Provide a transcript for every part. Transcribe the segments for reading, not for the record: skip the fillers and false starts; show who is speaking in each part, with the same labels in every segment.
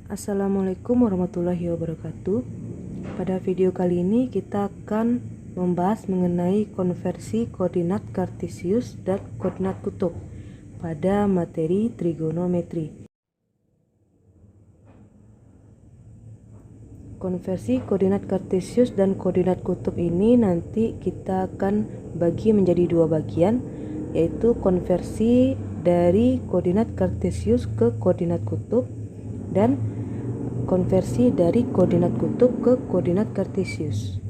Speaker 1: Assalamualaikum warahmatullahi wabarakatuh. Pada video kali ini kita akan membahas mengenai konversi koordinat kartesius dan koordinat kutub pada materi trigonometri. Konversi koordinat kartesius dan koordinat kutub ini nanti kita akan bagi menjadi dua bagian, yaitu konversi dari koordinat kartesius ke koordinat kutub dan konversi dari koordinat kutub ke koordinat kartesius.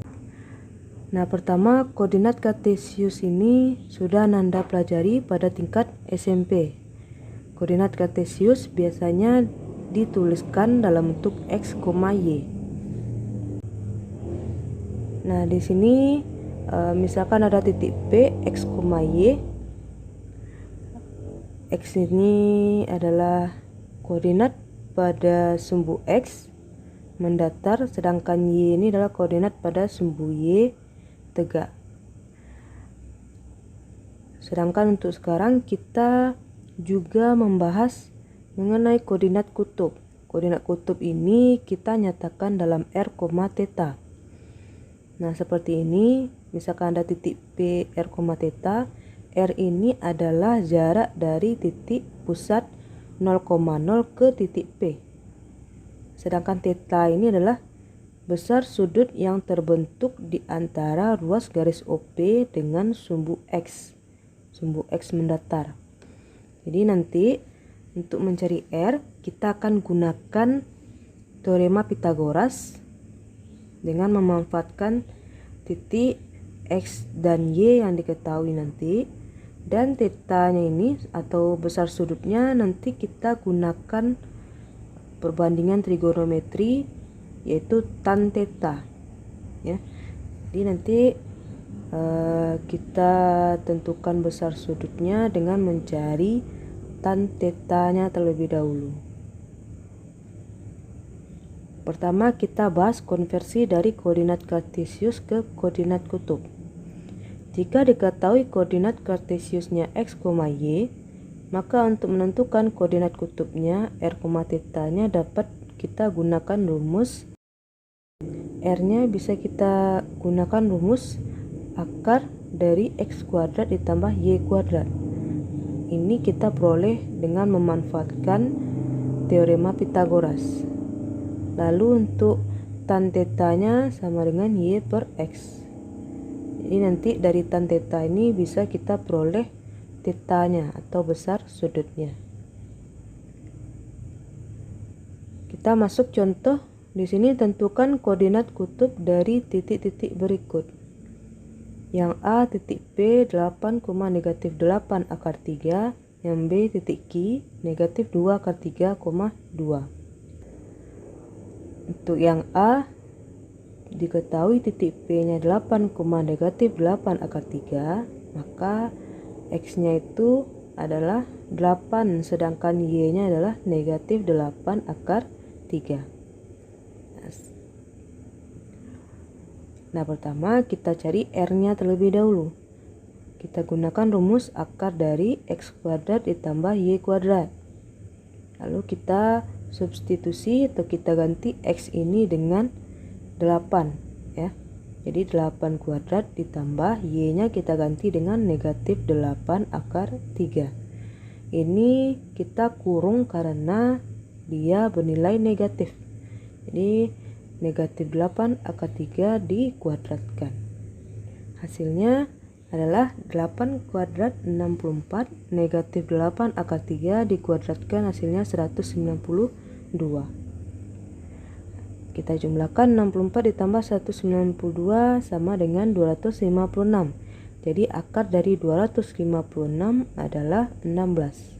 Speaker 1: Nah, pertama, koordinat kartesius ini sudah Nanda pelajari pada tingkat SMP. Koordinat kartesius biasanya dituliskan dalam bentuk x, y. Nah, di sini misalkan ada titik P, x, y. X ini adalah koordinat pada sumbu X mendatar, sedangkan Y ini adalah koordinat pada sumbu Y tegak. Sedangkan untuk sekarang kita juga membahas mengenai koordinat kutub. Koordinat kutub ini kita nyatakan dalam R, theta. Nah, seperti ini, misalkan ada titik P, R, theta. R ini adalah jarak dari titik pusat 0,0 ke titik P. Sedangkan theta ini adalah besar sudut yang terbentuk di antara ruas garis OP dengan sumbu X mendatar. Jadi nanti untuk mencari R, kita akan gunakan teorema Pythagoras dengan memanfaatkan titik X dan Y yang diketahui nanti. Dan tetanya ini atau besar sudutnya nanti kita gunakan perbandingan trigonometri, yaitu tan theta ya. Jadi nanti kita tentukan besar sudutnya dengan mencari tan tetanya terlebih dahulu. Pertama, kita bahas konversi dari koordinat kartesius ke koordinat kutub. Jika diketahui koordinat kartesiusnya x, y, maka untuk menentukan koordinat kutubnya r, theta-nya dapat kita gunakan rumus. R-nya bisa kita gunakan rumus akar dari x kuadrat ditambah y kuadrat. Ini kita peroleh dengan memanfaatkan teorema Pythagoras. Lalu untuk tan theta-nya sama dengan y per x. Jadi nanti dari tan theta ini bisa kita peroleh tetanya atau besar sudutnya. Kita masuk contoh. Di sini tentukan koordinat kutub dari titik-titik berikut. Yang A titik P 8, negatif 8 akar 3, yang B titik Q negatif 2 akar 3, 2. Untuk yang A diketahui titik P nya 8, negatif 8 akar 3, maka X nya itu adalah 8, sedangkan Y nya adalah negatif 8 akar 3. Nah, pertama kita cari R nya terlebih dahulu. Kita gunakan rumus akar dari X kuadrat ditambah Y kuadrat. Lalu kita substitusi atau kita ganti X ini dengan 8 ya. Jadi 8 kuadrat ditambah Y nya kita ganti dengan negatif 8 akar 3. Ini kita kurung karena dia bernilai negatif. Jadi negatif 8 akar 3 dikuadratkan. Hasilnya adalah 8 kuadrat 64, negatif 8 akar 3 dikuadratkan hasilnya 192. Kita jumlahkan 64 ditambah 192 sama dengan 256. Jadi akar dari 256 adalah 16.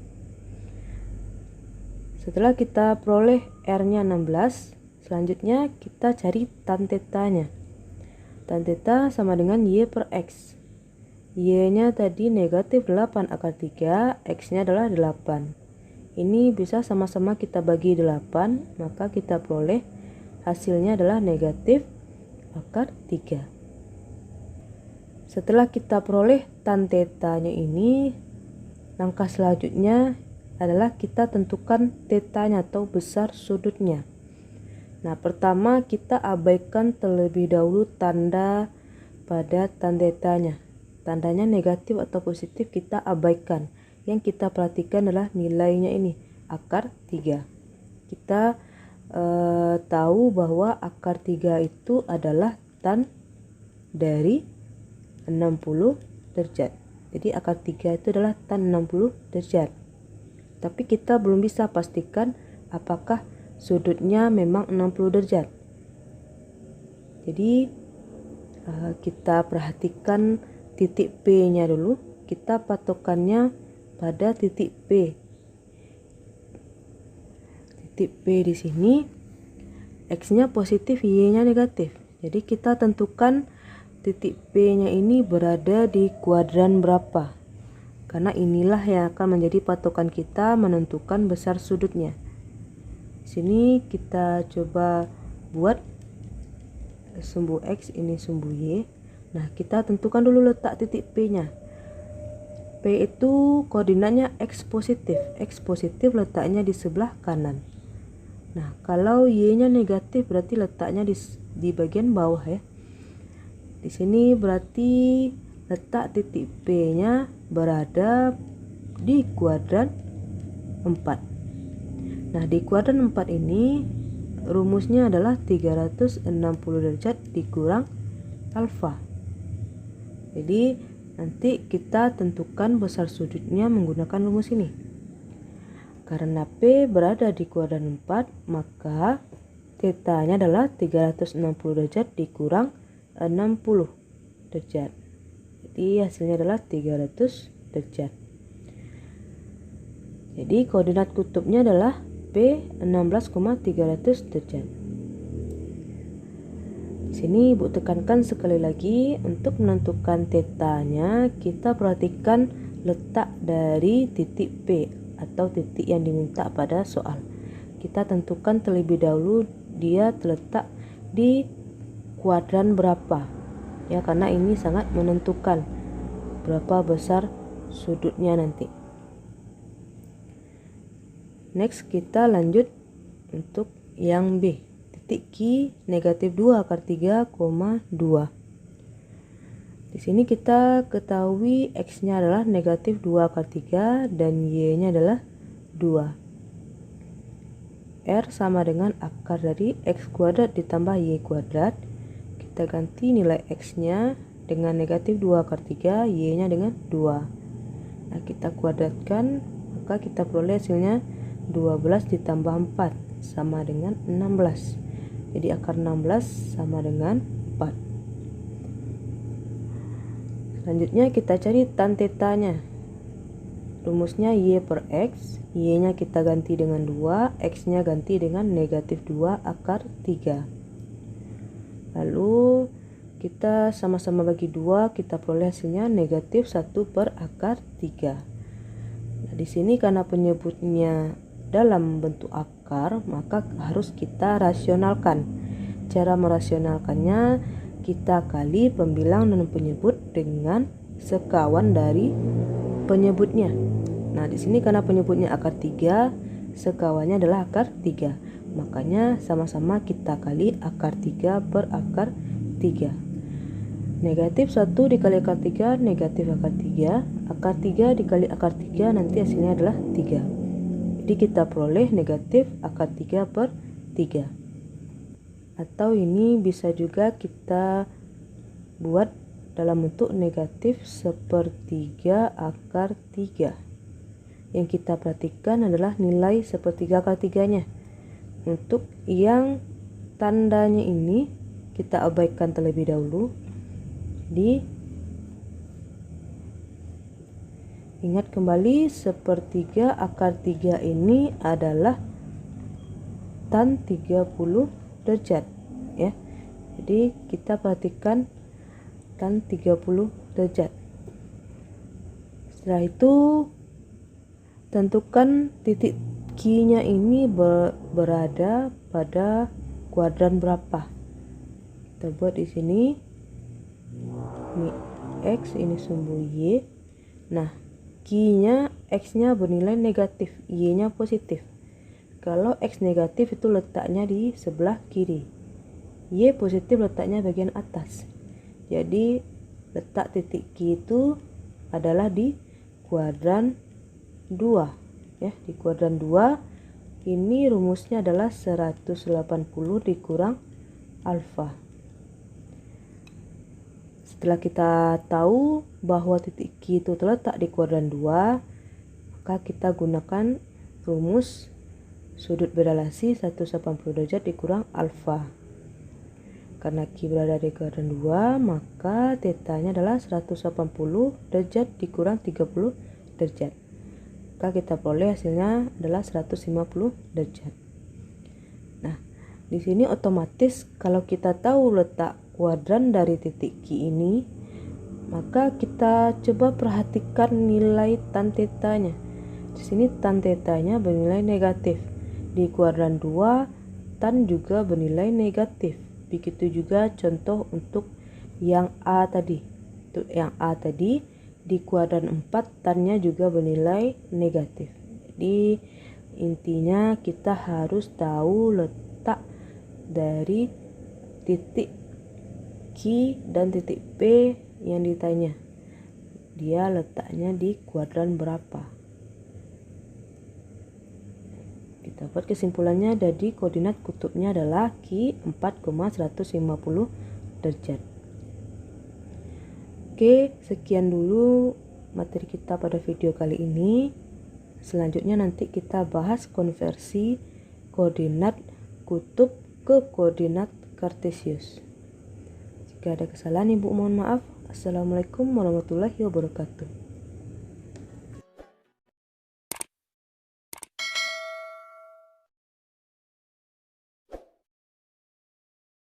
Speaker 1: Setelah kita peroleh R-nya 16, selanjutnya kita cari tan theta-nya. Tan theta sama dengan Y per X. Y-nya tadi negatif 8 akar 3, X-nya adalah 8. Ini bisa sama-sama kita bagi 8, maka kita peroleh hasilnya adalah negatif akar 3. Setelah kita peroleh tan theta-nya ini, langkah selanjutnya adalah kita tentukan tetanya atau besar sudutnya. Nah, pertama kita abaikan terlebih dahulu tanda pada tan tetanya. Tandanya negatif atau positif kita abaikan. Yang kita perhatikan adalah nilainya ini, akar 3. Kita tahu bahwa akar 3 itu adalah tan dari 60 derajat. Jadi akar 3 itu adalah tan 60 derajat. Tapi kita belum bisa pastikan apakah sudutnya memang 60 derajat. Jadi kita perhatikan titik P-nya dulu. Kita patokannya pada titik P. Titik P di sini X-nya positif, Y-nya negatif. Jadi kita tentukan titik P-nya ini berada di kuadran berapa. Karena inilah yang akan menjadi patokan kita menentukan besar sudutnya. Sini kita coba buat sumbu X, ini sumbu Y. Nah, kita tentukan dulu letak titik P-nya. P itu koordinatnya X positif. X positif letaknya di sebelah kanan. Nah, kalau Y-nya negatif berarti letaknya di bagian bawah ya. Di sini berarti letak titik P-nya berada di kuadran 4. Nah, di kuadran 4 ini rumusnya adalah 360 derajat dikurang alfa. Jadi nanti kita tentukan besar sudutnya menggunakan rumus ini. Karena P berada di kuadran 4, maka tetanya adalah 360 derajat dikurang 60 derajat. Jadi hasilnya adalah 300 derajat. Jadi koordinat kutubnya adalah P 16,300 derajat. Di sini Ibu tekankan sekali lagi, untuk menentukan tetanya kita perhatikan letak dari titik P atau titik yang diminta pada soal. Kita tentukan terlebih dahulu dia terletak di kuadran berapa. Ya, karena ini sangat menentukan berapa besar sudutnya nanti. Next kita lanjut untuk yang B. Titik Q negatif 2 akar 3, 2. Di sini kita ketahui X-nya adalah negatif 2 akar 3 dan Y-nya adalah 2. R sama dengan akar dari X kuadrat ditambah Y kuadrat. Kita ganti nilai X-nya dengan negatif 2 akar 3, Y-nya dengan 2. Nah, kita kuadratkan, maka kita peroleh hasilnya 12 ditambah 4 sama dengan 16. Jadi akar 16 sama dengan 4. Selanjutnya kita cari tan tetanya. Rumusnya Y per X. Y-nya kita ganti dengan 2, X-nya ganti dengan negatif 2 akar 3. Lalu kita sama-sama bagi 2, kita peroleh hasilnya negatif 1 per akar 3. Nah, di sini karena penyebutnya dalam bentuk akar, maka harus kita rasionalkan. Cara merasionalkannya, kita kali pembilang dan penyebut dengan sekawan dari penyebutnya. Nah, di sini karena penyebutnya akar 3, sekawannya adalah akar 3. Makanya sama-sama kita kali akar 3 per akar 3. Negatif 1 dikali akar 3, negatif akar 3. Akar 3 dikali akar 3, nanti hasilnya adalah 3. Jadi kita peroleh negatif akar 3 per 3. Atau ini bisa juga kita buat dalam bentuk negatif 1/3 akar 3. Yang kita perhatikan adalah nilai 1/3 akar 3-nya. Untuk yang tandanya ini kita abaikan terlebih dahulu. Ingat kembali 1/3 akar 3 ini adalah tan 30 derajat ya. Jadi kita perhatikan tan 30 derajat. Setelah itu tentukan titik Q-nya ini berada pada kuadran berapa. Kita buat di sini. Ini X, ini sumbu Y. Nah, Q-nya X-nya bernilai negatif, Y-nya positif. Kalau X negatif itu letaknya di sebelah kiri, Y positif letaknya bagian atas. Jadi letak titik Q itu adalah di kuadran 2 ya, di kuadran 2. Ini rumusnya adalah 180 dikurang alfa. Setelah kita tahu bahwa titik Q itu terletak di kuadran 2, maka kita gunakan rumus sudut berelasi 180 derajat dikurang alfa. Karena Q berada di kuadran 2, maka tetanya adalah 180 derajat dikurang 30 derajat. Maka kita peroleh hasilnya adalah 150 derajat. Nah, di sini otomatis kalau kita tahu letak kuadran dari titik Q ini, maka kita coba perhatikan nilai tan tetanya. Di sini tan tetanya bernilai negatif. Di kuadran 2 tan juga bernilai negatif. Begitu juga contoh untuk yang A tadi. Untuk yang A tadi di kuadran 4 tannya juga bernilai negatif. Jadi intinya kita harus tahu letak dari titik Q dan titik P yang ditanya. Dia letaknya di kuadran berapa? Kita buat kesimpulannya, jadi koordinat kutubnya adalah Q 4,150 derajat. Oke, sekian dulu materi kita pada video kali ini. Selanjutnya nanti kita bahas konversi koordinat kutub ke koordinat kartesius. Jika ada kesalahan, Ibu mohon maaf. Assalamualaikum warahmatullahi wabarakatuh.